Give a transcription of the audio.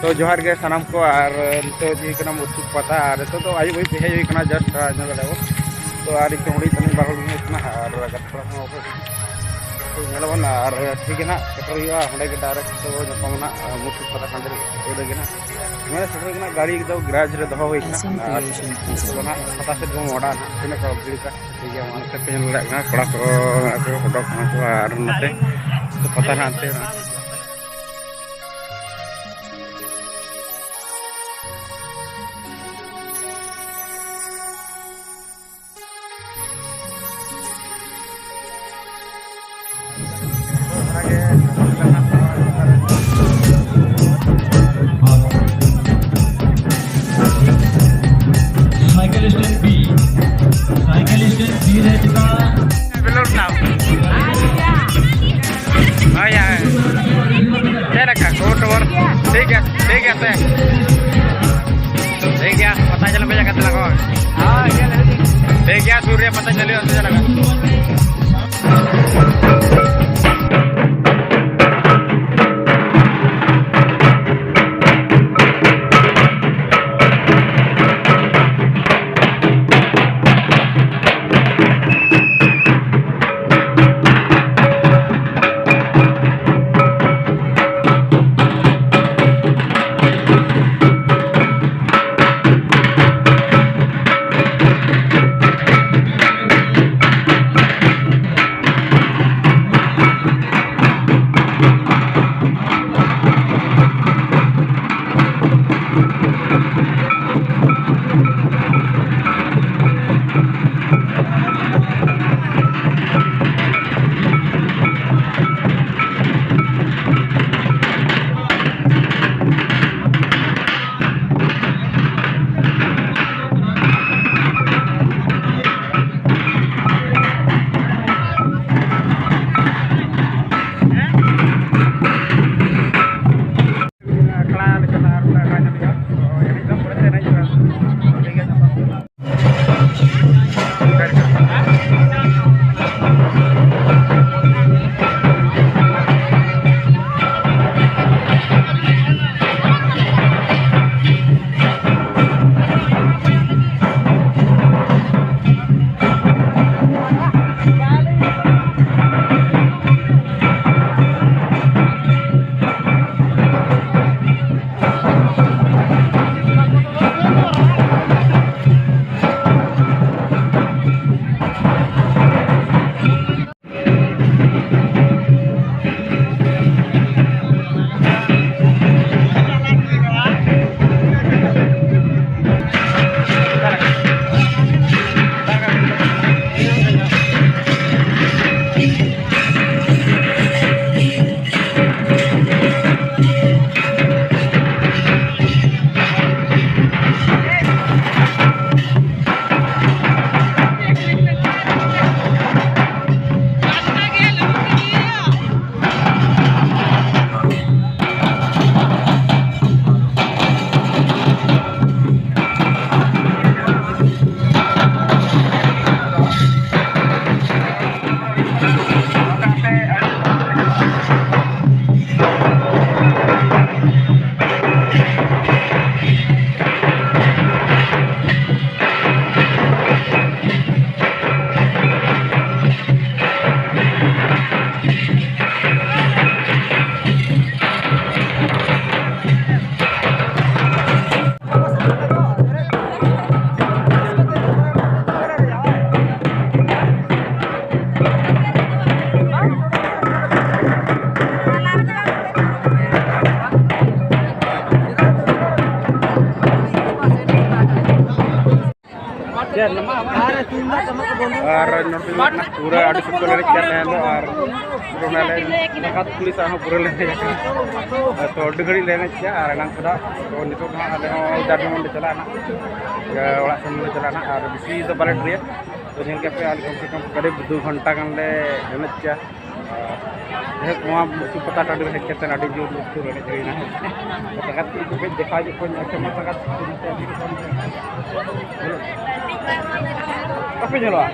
तो जोहार के सानाम को और तो जी कना मुरछुप पाता और तो आयु भाई पे है कना जस्ट ना लगा तो आर को हुडी तनी बारल में इतना और गथरा को तो नेलवन और ठीक है ना कटर हुआ हंडे के डायरेक्ट तो जपमना मुरछुप पाता कंदर ओदे ना मैं सफर ना गाड़ी एकदम गैराज रे दहो हुई ना तो ना पता से दो मोड़ा ना तिना का बिल का ठीक है वहां से पेन लगा कड़ा को फोटो को और नते तो पता ना आते ना पता चल पे जाकर लगा ठीक है सूर्य पता चले लगा पूरा आड़ी सब को लेके चल रहे हैं और पूरा ले नकात पुलिस आहो पूरा लेने जाते तो अड्डी घड़ी लेने चा और नाम खुदा तो नितो ना आले हो दादू मंडी चला ना ओड़ा सन ले चला ना और बिसी तो बाले ट्रिया तो नेल के पे आले कम से कम करीब 2 घंटा गन ले हेने चा ये कुआ मुसु पता टाडी हे केतन आड़ी जो मुसु रेने जरी ना तकात को पे देखा जो कोन अच्छा मत तकात apa jalan?